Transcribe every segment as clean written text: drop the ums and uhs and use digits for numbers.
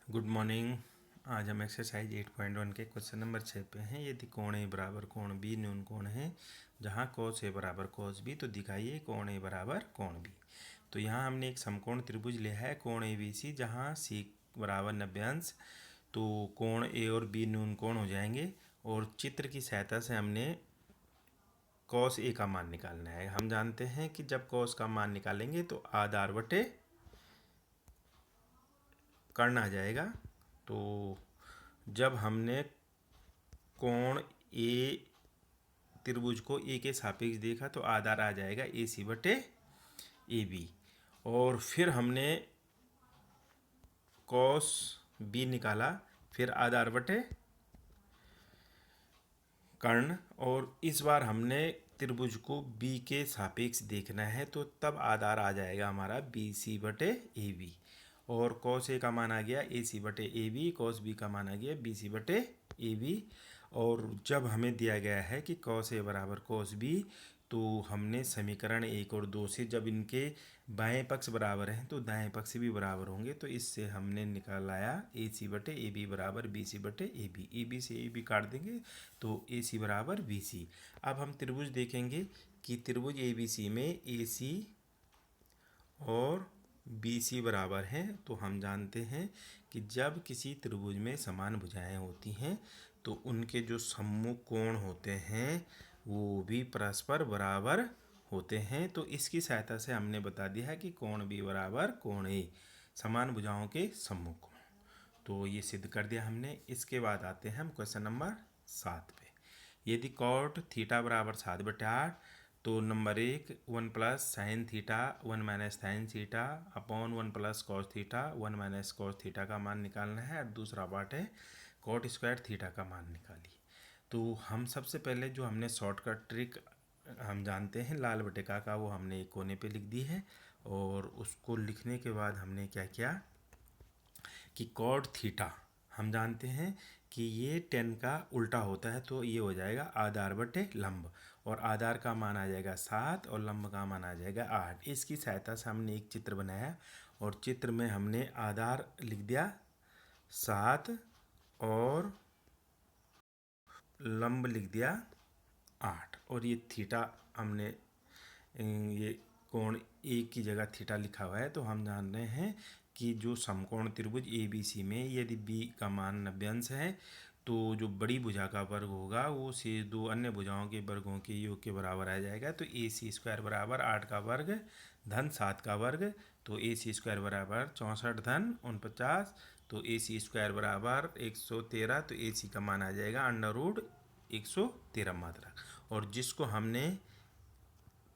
Good morning. आज हम exercise 8.1 के क्वेश्चन नंबर 6 पे हैं। यदि कोण ए बराबर कोण बी न्यून कोण है जहाँ cos ए बराबर cos बी, तो दिखाइए कोण ए बराबर कोण बी। तो यहाँ हमने एक समकोण त्रिभुज लिया है कोण ए बी सी, जहाँ सी बराबर 90 अंश। तो कोण ए और बी न्यून कोण हो जाएंगे और चित्र की सहायता से हमने cos ए का मान निकालना है। हम जानते हैं कि जब cos का मान निकालेंगे तो आधार बटे कर्ण आ जाएगा। तो जब हमने कोण ए त्रिभुज को ए के सापेक्ष देखा तो आधार आ जाएगा ए सी बटे ए बी, और फिर हमने कॉस बी निकाला, फिर आधार बटे कर्ण, और इस बार हमने त्रिभुज को बी के सापेक्ष देखना है तो तब आधार आ जाएगा हमारा बी सी बटे ए बी, और कॉस ए का मान आ गया ए सी बटे ए बी, कॉस बी का मान आ गया बी सी बटे ए बी। और जब हमें दिया गया है कि कॉस ए बराबर कॉस बी, तो हमने समीकरण 1 और 2 से जब इनके बाएं पक्ष बराबर हैं तो दाएं पक्ष भी बराबर होंगे, तो इससे हमने निकाल आया ए सी बटे ए बी बराबर बी सी बटे ए बी। ए बी से ए बी काट देंगे तो ए सी बराबर बी सी। अब हम त्रिभुज देखेंगे कि त्रिभुज ए बी सी में ए सी और बी सी बराबर हैं। तो हम जानते हैं कि जब किसी त्रिभुज में समान भुजाएं होती हैं तो उनके जो सम्मुख कोण होते हैं वो भी परस्पर बराबर होते हैं। तो इसकी सहायता से हमने बता दिया है कि कोण बी बराबर कोण ए, समान भुजाओं के सम्मुख कोण। तो ये सिद्ध कर दिया हमने। इसके बाद आते हैं हम क्वेश्चन नंबर 7 पे। यदि कॉट थीटा बराबर 7/8, तो number 1 1 plus sine theta 1 minus sine theta upon 1 plus cos theta 1 minus cos theta का मान निकालना है, और दूसरा पार्ट है कॉट स्क्वायर थीटा का मान निकालिए। तो हम सबसे पहले जो हमने शॉर्टकट ट्रिक हम जानते हैं लाल बटेका का, वो हमने एक कोने पे लिख दी है, और उसको लिखने के बाद हमने क्या किया कि कॉट थीटा हम जानते हैं कि ये 10 का उल्टा होता है, तो ये हो जाएगा आधार बटे लंब, और आधार का मान आ जाएगा 7 और लंब का मान आ जाएगा 8। इसकी सहायता से हमने एक चित्र बनाया, और चित्र में हमने आधार लिख दिया 7 और लंब लिख दिया 8, और ये थीटा हमने ये कोण ए की जगह थीटा लिखा हुआ है। तो हम जान रहे हैं कि जो समकोण त्रिभुज ए बी सी में यदि बी का मान 90 अंश है, तो जो बड़ी भुजा का वर्ग होगा वो शेष दो अन्य भुजाओं के वर्गों के योग के बराबर आ जाएगा। तो ए सी स्क्वायर बराबर 8 का वर्ग धन 7 का वर्ग, तो ए सी स्क्वायर बराबर 64 धन 49, तो ए सी स्क्वायर बराबर 113। तो ए सी का मान आ जाएगा √113 मात्रा, और जिसको हमने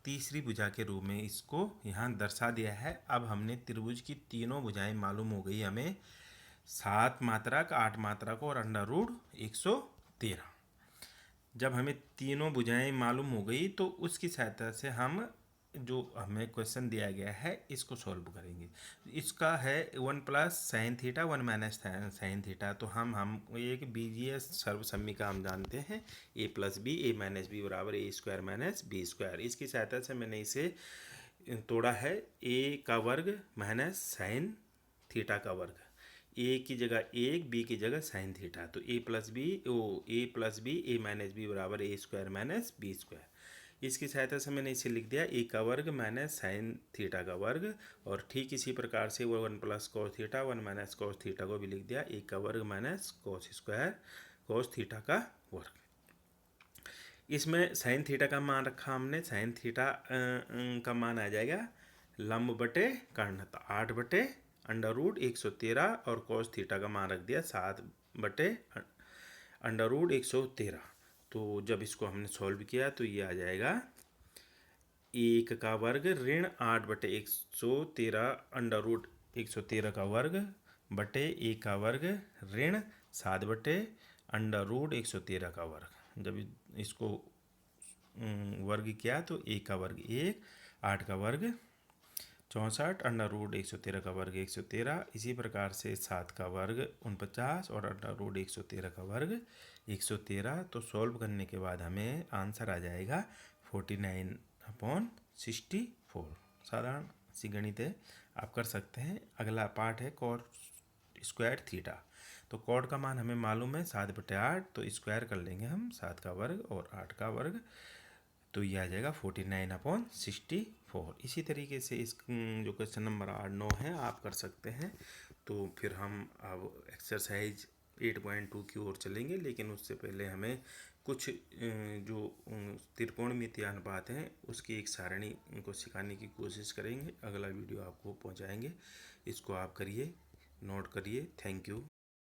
तीसरी भुजा के रूप में इसको यहाँ दर्शा दिया है। अब हमने त्रिभुज की तीनों भुजाएं मालूम हो गई हमें, 7 मात्रक 8 मात्रक और √113। जब हमें तीनों भुजाएं मालूम हो गई तो उसकी सहायता से हम जो हमें क्वेश्चन दिया गया है इसको सॉल्व करेंगे। इसका है 1 plus sine theta 1 minus sine theta, तो हम एक बीजीय सर्वसम्मी का हम जानते हैं ए प्लस बी ए माइनस बी बराबर ए स्क्वायर माइनस बी स्क्वायर। इसकी सहायता से मैंने इसे तोड़ा है ए का वर्ग माइनस साइन थीटा का वर्ग, ए की जगह 1 बी की जगह साइन थीटा, तो ए प्लस बी ए माइनस बी बराबर ए स्क्वायर माइनस बी स्क्वायर। इसकी सहायता से मैंने इसे लिख दिया ए का वर्ग माइनस साइन थीटा का वर्ग, और ठीक इसी प्रकार से 1 plus cos theta 1 minus cos theta को भी लिख दिया ए का वर्ग minus cos square cos theta का वर्ग। इसमें साइन थीटा का मान रखा हमने, साइन थीटा का मान आ जाएगा लंब बटे कर्ण, तो 8/√113, और कॉस थीटा का मान रख दिया 7/√113। तो जब इसको हमने सॉल्व किया तो ये आ जाएगा 1 का वर्ग ऋण 8/113 का वर्ग बटे 1 का वर्ग ऋण 7/√113 का वर्ग। जब इसको वर्ग किया तो 1 का वर्ग 1, 8 का वर्ग 64, √113 का वर्ग 113, इसी प्रकार से 7 का वर्ग 49 और √113 का वर्ग 113। तो सॉल्व करने के बाद हमें आंसर आ जाएगा 49/64। साधारण सी गणित है, आप कर सकते हैं। अगला पार्ट है कॉट स्क्वायर थीटा। तो कॉड का मान हमें मालूम है 7/8, तो स्क्वायर कर लेंगे हम 7 का वर्ग और 8 का वर्ग, तो ये आ जाएगा 49/64। इसी तरीके से इस जो क्वेश्चन नंबर 8, 9 है आप कर सकते हैं। तो फिर हम अब एक्सरसाइज 8.2 की ओर चलेंगे, लेकिन उससे पहले हमें कुछ जो त्रिकोणमितीय अनुपात हैं उसकी एक सारणी को सिखाने की कोशिश करेंगे। अगला वीडियो आपको पहुंचाएंगे, इसको आप करिए, नोट करिए। Thank you.